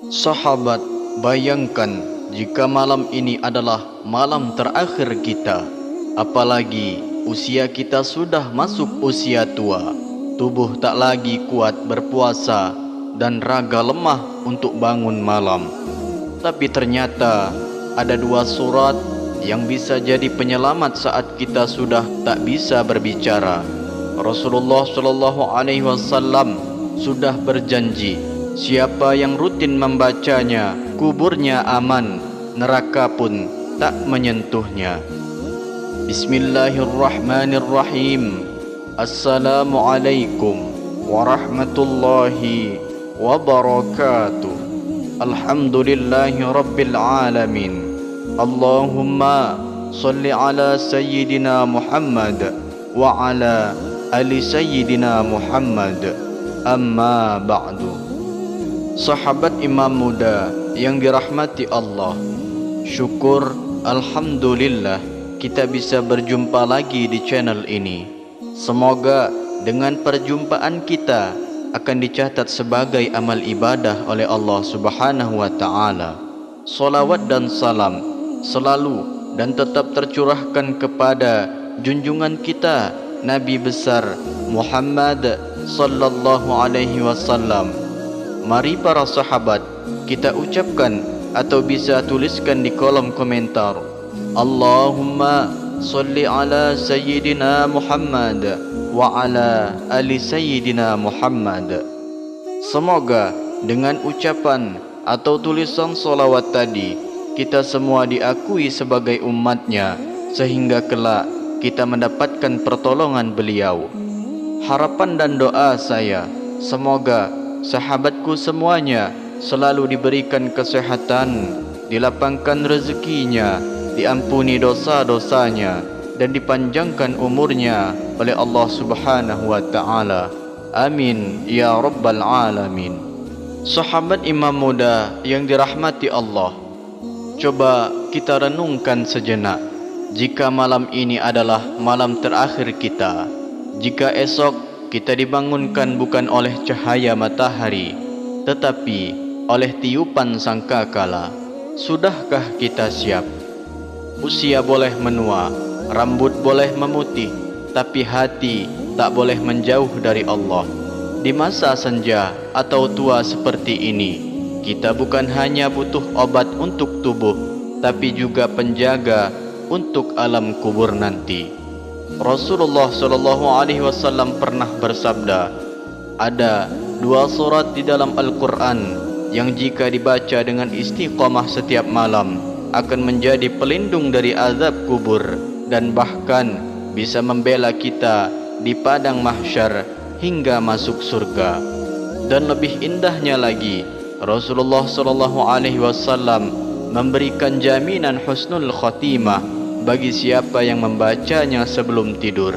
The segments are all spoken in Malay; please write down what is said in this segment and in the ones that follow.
Sahabat, bayangkan jika malam ini adalah malam terakhir kita. Apalagi usia kita sudah masuk usia tua. Tubuh tak lagi kuat berpuasa dan raga lemah untuk bangun malam. Tapi ternyata ada dua surat yang bisa jadi penyelamat saat kita sudah tak bisa berbicara. Rasulullah sallallahu alaihi wasallam sudah berjanji, siapa yang rutin membacanya, kuburnya aman, neraka pun tak menyentuhnya. Bismillahirrahmanirrahim. Assalamualaikum warahmatullahi wabarakatuh. Alhamdulillahi rabbil alamin. Allahumma salli ala sayyidina Muhammad wa ala ali sayyidina Muhammad. Amma ba'du. Sahabat imam muda yang dirahmati Allah, syukur alhamdulillah kita bisa berjumpa lagi di channel ini. Semoga dengan perjumpaan kita akan dicatat sebagai amal ibadah oleh Allah Subhanahu wa taala. Salawat dan salam selalu dan tetap tercurahkan kepada junjungan kita Nabi besar Muhammad sallallahu alaihi wasallam. Mari para sahabat kita ucapkan atau bisa tuliskan di kolom komentar, Allahumma salli ala sayyidina Muhammad wa ala ali sayyidina Muhammad. Semoga dengan ucapan atau tulisan solawat tadi kita semua diakui sebagai umatnya, sehingga kelak kita mendapatkan pertolongan beliau. Harapan dan doa saya, semoga sahabatku semuanya selalu diberikan kesehatan, dilapangkan rezekinya, diampuni dosa-dosanya, dan dipanjangkan umurnya oleh Allah Subhanahu wa taala. Amin ya rabbal alamin. Sahabat imam muda yang dirahmati Allah, coba kita renungkan sejenak. Jika malam ini adalah malam terakhir kita, jika esok kita dibangunkan bukan oleh cahaya matahari, tetapi oleh tiupan sangkakala, sudahkah kita siap? Usia boleh menua, rambut boleh memutih, tapi hati tak boleh menjauh dari Allah. Di masa senja atau tua seperti ini, kita bukan hanya butuh obat untuk tubuh, tapi juga penjaga untuk alam kubur nanti. Rasulullah sallallahu alaihi wasallam pernah bersabda, ada dua surat di dalam Al-Quran yang jika dibaca dengan istiqamah setiap malam akan menjadi pelindung dari azab kubur dan bahkan bisa membela kita di padang mahsyar hingga masuk surga. Dan lebih indahnya lagi, Rasulullah sallallahu alaihi wasallam memberikan jaminan husnul khatimah bagi siapa yang membacanya sebelum tidur.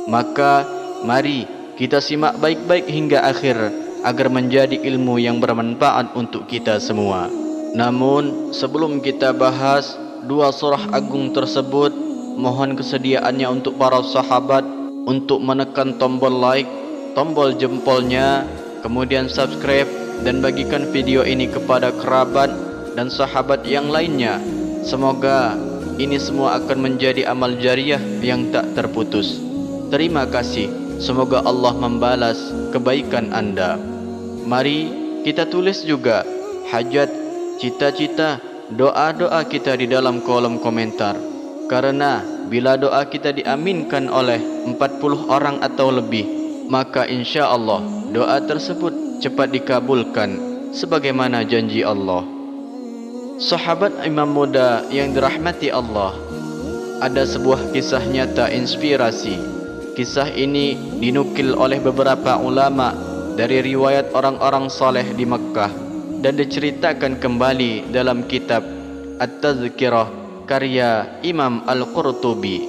Maka mari kita simak baik-baik hingga akhir agar menjadi ilmu yang bermanfaat untuk kita semua. Namun sebelum kita bahas dua surah agung tersebut, mohon kesediaannya untuk para sahabat untuk menekan tombol like, tombol jempolnya, kemudian subscribe dan bagikan video ini kepada kerabat dan sahabat yang lainnya. Semoga ini semua akan menjadi amal jariah yang tak terputus. Terima kasih. Semoga Allah membalas kebaikan anda. Mari kita tulis juga hajat, cita-cita, doa-doa kita di dalam kolom komentar. Karena bila doa kita diaminkan oleh 40 orang atau lebih, maka insya Allah doa tersebut cepat dikabulkan sebagaimana janji Allah. Sahabat imam muda yang dirahmati Allah, ada sebuah kisah nyata inspirasi. Kisah ini dinukil oleh beberapa ulama dari riwayat orang-orang saleh di Mekkah dan diceritakan kembali dalam kitab At-Tazkirah karya Imam Al-Qurtubi,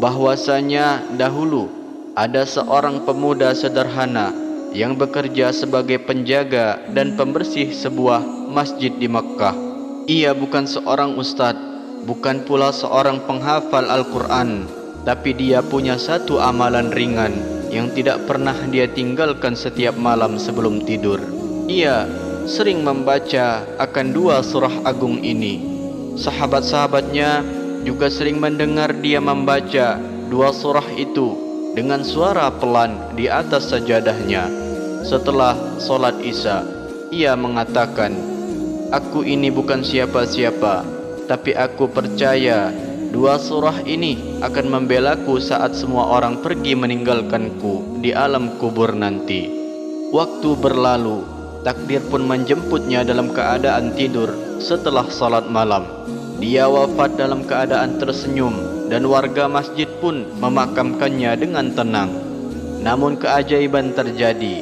bahwasanya dahulu ada seorang pemuda sederhana yang bekerja sebagai penjaga dan pembersih sebuah masjid di Mekkah. Ia bukan seorang ustadz, bukan pula seorang penghafal Al-Quran, tapi dia punya satu amalan ringan yang tidak pernah dia tinggalkan setiap malam sebelum tidur. Ia sering membaca akan dua surah agung ini. Sahabat-sahabatnya juga sering mendengar dia membaca dua surah itu dengan suara pelan di atas sajadahnya. Setelah solat Isya, ia mengatakan, "Aku ini bukan siapa-siapa, tapi aku percaya dua surah ini akan membelaku saat semua orang pergi meninggalkanku di alam kubur nanti." Waktu berlalu, takdir pun menjemputnya dalam keadaan tidur setelah salat malam. Dia wafat dalam keadaan tersenyum dan warga masjid pun memakamkannya dengan tenang. Namun keajaiban terjadi.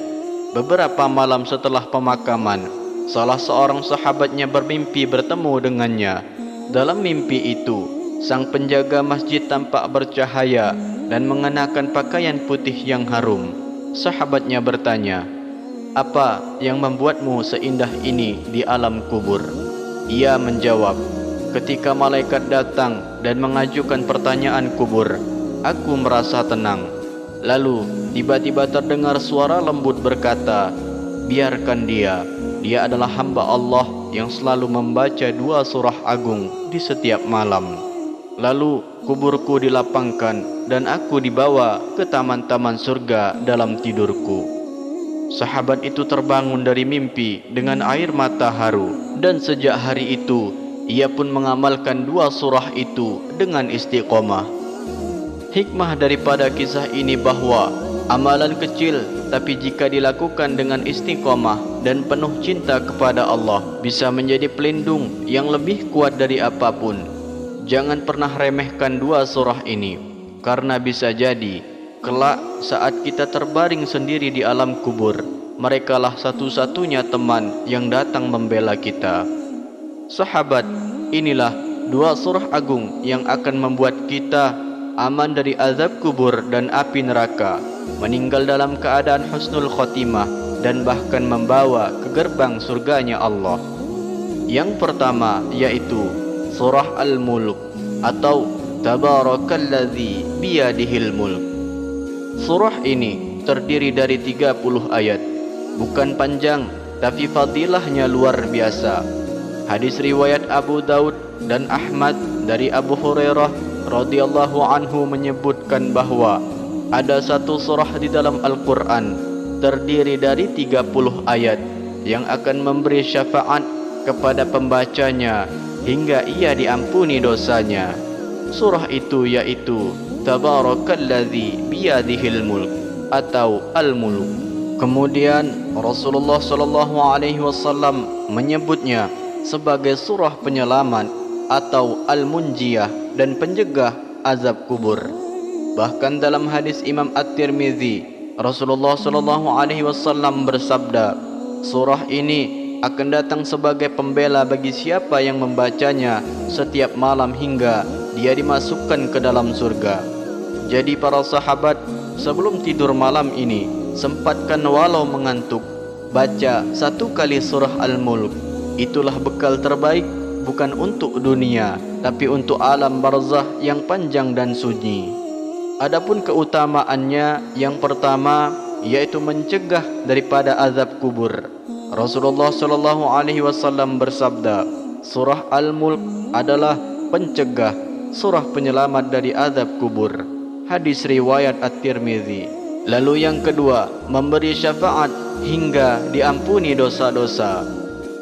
Beberapa malam setelah pemakaman, salah seorang sahabatnya bermimpi bertemu dengannya. Dalam mimpi itu, sang penjaga masjid tampak bercahaya dan mengenakan pakaian putih yang harum. Sahabatnya bertanya, "Apa yang membuatmu seindah ini di alam kubur?" Ia menjawab, "Ketika malaikat datang dan mengajukan pertanyaan kubur, aku merasa tenang. Lalu tiba-tiba terdengar suara lembut berkata, 'Biarkan dia. Dia adalah hamba Allah yang selalu membaca dua surah agung di setiap malam.' Lalu kuburku dilapangkan dan aku dibawa ke taman-taman surga dalam tidurku." Sahabat itu terbangun dari mimpi dengan air mata haru, dan sejak hari itu ia pun mengamalkan dua surah itu dengan istiqomah. Hikmah daripada kisah ini bahwa amalan kecil tapi jika dilakukan dengan istiqomah dan penuh cinta kepada Allah bisa menjadi pelindung yang lebih kuat dari apapun. Jangan pernah remehkan dua surah ini, karena bisa jadi kelak saat kita terbaring sendiri di alam kubur, merekalah satu-satunya teman yang datang membela kita. Sahabat, inilah dua surah agung yang akan membuat kita aman dari azab kubur dan api neraka, meninggal dalam keadaan husnul khotimah, dan bahkan membawa ke gerbang surganya Allah. Yang pertama yaitu surah Al-Mulk atau Tabarakalladzi biyadihil mulk. Surah ini terdiri dari 30 ayat. Bukan panjang, tapi fadilahnya luar biasa. Hadis riwayat Abu Daud dan Ahmad dari Abu Hurairah radhiyallahu anhu menyebutkan bahwa ada satu surah di dalam Al-Quran terdiri dari 30 ayat yang akan memberi syafaat kepada pembacanya hingga ia diampuni dosanya. Surah itu yaitu Tabarakalladzi biyadihil mulk atau Al-Mulk. Kemudian Rasulullah SAW menyebutnya sebagai surah penyelamat atau Al-Munjiyah dan pencegah azab kubur. Bahkan dalam hadis Imam At-Tirmizi, Rasulullah SAW bersabda, surah ini akan datang sebagai pembela bagi siapa yang membacanya setiap malam hingga dia dimasukkan ke dalam surga. Jadi para sahabat, sebelum tidur malam ini, sempatkan walau mengantuk, baca satu kali surah Al-Mulk. Itulah bekal terbaik, bukan untuk dunia, tapi untuk alam barzah yang panjang dan sunyi. Adapun keutamaannya, yang pertama yaitu mencegah daripada azab kubur. Rasulullah SAW bersabda, surah Al-Mulk adalah pencegah, surah penyelamat dari azab kubur. Hadis riwayat At-Tirmizi. Lalu yang kedua, memberi syafaat hingga diampuni dosa-dosa.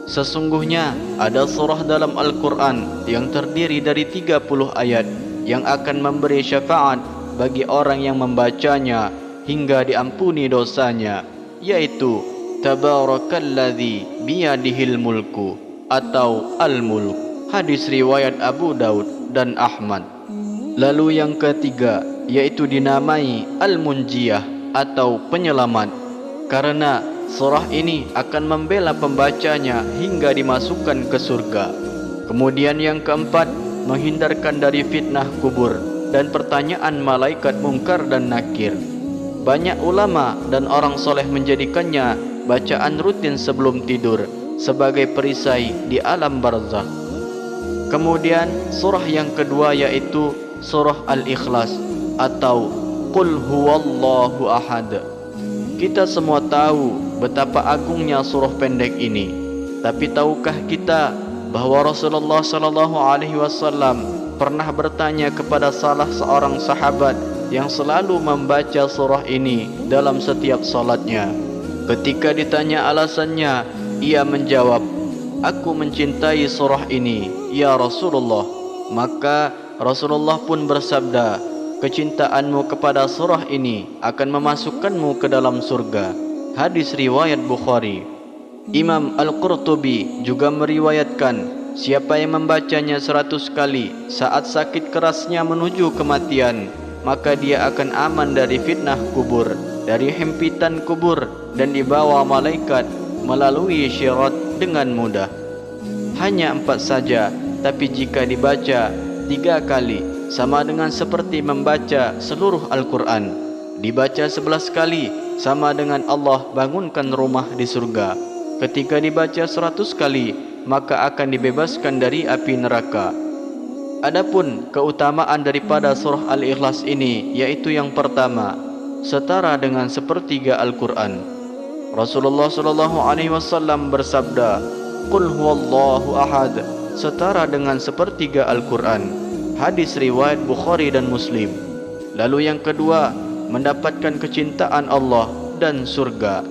Sesungguhnya ada surah dalam Al-Quran yang terdiri dari 30 ayat yang akan memberi syafaat bagi orang yang membacanya hingga diampuni dosanya, yaitu Tabarakalladzi biyadihil mulku atau Al-Mulk. Hadis riwayat Abu Daud dan Ahmad. Lalu yang ketiga yaitu dinamai Al-Munjiyah atau penyelamat, karena surah ini akan membela pembacanya hingga dimasukkan ke surga. Kemudian yang keempat, menghindarkan dari fitnah kubur dan pertanyaan malaikat mungkar dan nakir. Banyak ulama dan orang soleh menjadikannya bacaan rutin sebelum tidur sebagai perisai di alam barzakh. Kemudian surah yang kedua yaitu surah Al-Ikhlas atau Qul huwallahu ahad. Kita semua tahu betapa agungnya surah pendek ini. Tapi tahukah kita bahwa Rasulullah sallallahu alaihi wasallam pernah bertanya kepada salah seorang sahabat yang selalu membaca surah ini dalam setiap salatnya. Ketika ditanya alasannya, ia menjawab, "Aku mencintai surah ini, ya Rasulullah." Maka Rasulullah pun bersabda, "Kecintaanmu kepada surah ini akan memasukkanmu ke dalam surga." Hadis riwayat Bukhari. Imam Al-Qurtubi juga meriwayatkan, siapa yang membacanya 100 kali saat sakit kerasnya menuju kematian, maka dia akan aman dari fitnah kubur, dari himpitan kubur, dan dibawa malaikat melalui syirat dengan mudah. Hanya 4 saja, tapi jika dibaca 3 kali sama dengan seperti membaca seluruh Al-Quran. Dibaca 11 kali sama dengan Allah bangunkan rumah di surga. Ketika dibaca 100 kali, maka akan dibebaskan dari api neraka. Adapun keutamaan daripada surah Al-Ikhlas ini, yaitu yang pertama, setara dengan sepertiga Al-Quran. Rasulullah SAW bersabda, "Qul huwallahu ahad," setara dengan sepertiga Al-Quran. Hadis riwayat Bukhari dan Muslim. Lalu yang kedua, mendapatkan kecintaan Allah dan surga.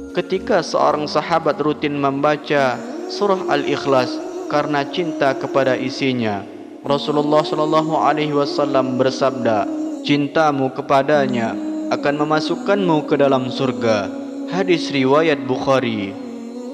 Ketika seorang sahabat rutin membaca surah Al-Ikhlas karena cinta kepada isinya, Rasulullah SAW bersabda, "Cintamu kepadanya akan memasukkanmu ke dalam surga." Hadis riwayat Bukhari.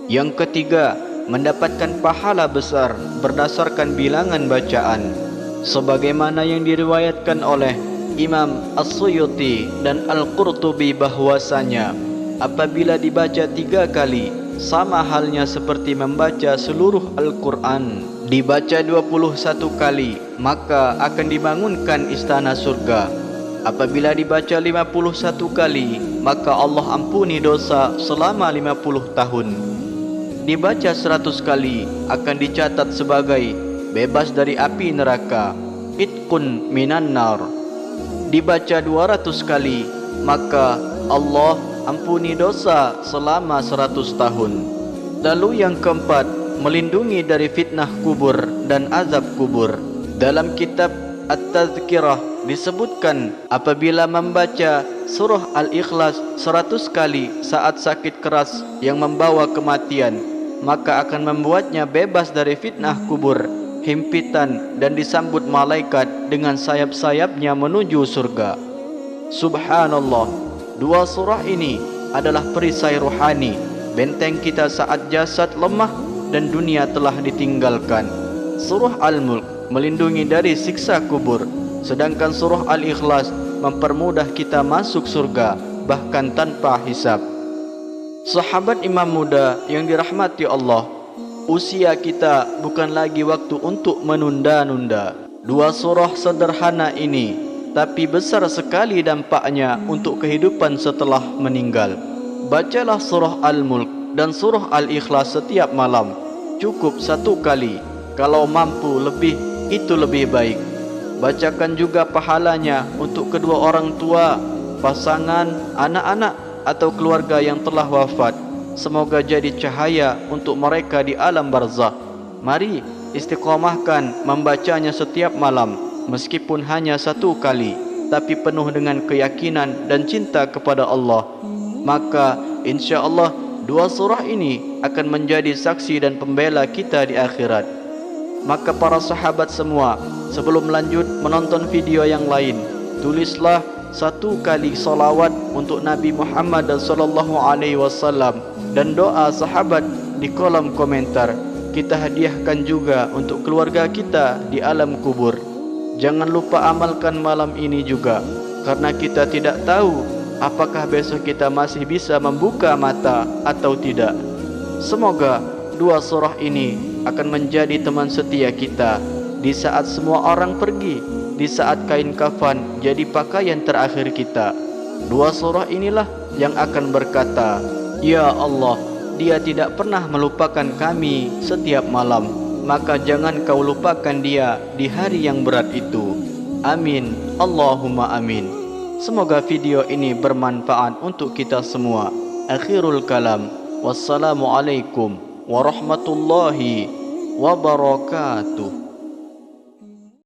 Yang ketiga, mendapatkan pahala besar berdasarkan bilangan bacaan, sebagaimana yang diriwayatkan oleh Imam As-Suyuti dan Al-Qurtubi bahwasanya apabila dibaca 3 kali sama halnya seperti membaca seluruh Al-Quran. Dibaca 21 kali maka akan dibangunkan istana surga. Apabila dibaca 51 kali maka Allah ampuni dosa selama 50 tahun. Dibaca 100 kali akan dicatat sebagai bebas dari api neraka, itqun minan nar. Dibaca 200 kali maka Allah ampuni dosa selama 100 tahun. Lalu yang keempat, melindungi dari fitnah kubur dan azab kubur. Dalam kitab At-Tazkirah disebutkan apabila membaca surah Al-Ikhlas 100 kali saat sakit keras yang membawa kematian, maka akan membuatnya bebas dari fitnah kubur, himpitan, dan disambut malaikat dengan sayap-sayapnya menuju surga. Subhanallah, 2 surah ini adalah perisai rohani, benteng kita saat jasad lemah dan dunia telah ditinggalkan. Surah Al-Mulk melindungi dari siksa kubur, sedangkan surah Al-Ikhlas mempermudah kita masuk surga bahkan tanpa hisab. Sahabat imam muda yang dirahmati Allah, usia kita bukan lagi waktu untuk menunda-nunda. 2 surah sederhana ini tapi besar sekali dampaknya untuk kehidupan setelah meninggal. Bacalah surah Al-Mulk dan surah Al-Ikhlas setiap malam, cukup 1 kali. Kalau mampu lebih, itu lebih baik. Bacakan juga pahalanya untuk kedua orang tua, pasangan, anak-anak atau keluarga yang telah wafat. Semoga jadi cahaya untuk mereka di alam barzakh. Mari istiqamahkan membacanya setiap malam, meskipun hanya 1 kali, tapi penuh dengan keyakinan dan cinta kepada Allah. Maka insya-Allah 2 surah ini akan menjadi saksi dan pembela kita di akhirat. Maka para sahabat semua, sebelum lanjut menonton video yang lain, tulislah 1 kali salawat untuk Nabi Muhammad SAW dan doa sahabat di kolom komentar. Kita hadiahkan juga untuk keluarga kita di alam kubur. Jangan lupa amalkan malam ini juga, karena kita tidak tahu apakah besok kita masih bisa membuka mata atau tidak. Semoga 2 surah ini akan menjadi teman setia kita di saat semua orang pergi, di saat kain kafan jadi pakaian terakhir kita. 2 surah inilah yang akan berkata, "Ya Allah, Dia tidak pernah melupakan kami setiap malam, maka jangan kau lupakan Dia di hari yang berat itu." Amin, Allahumma amin. Semoga video ini bermanfaat untuk kita semua. Akhirul kalam, wassalamualaikum warahmatullahi wabarakatuh.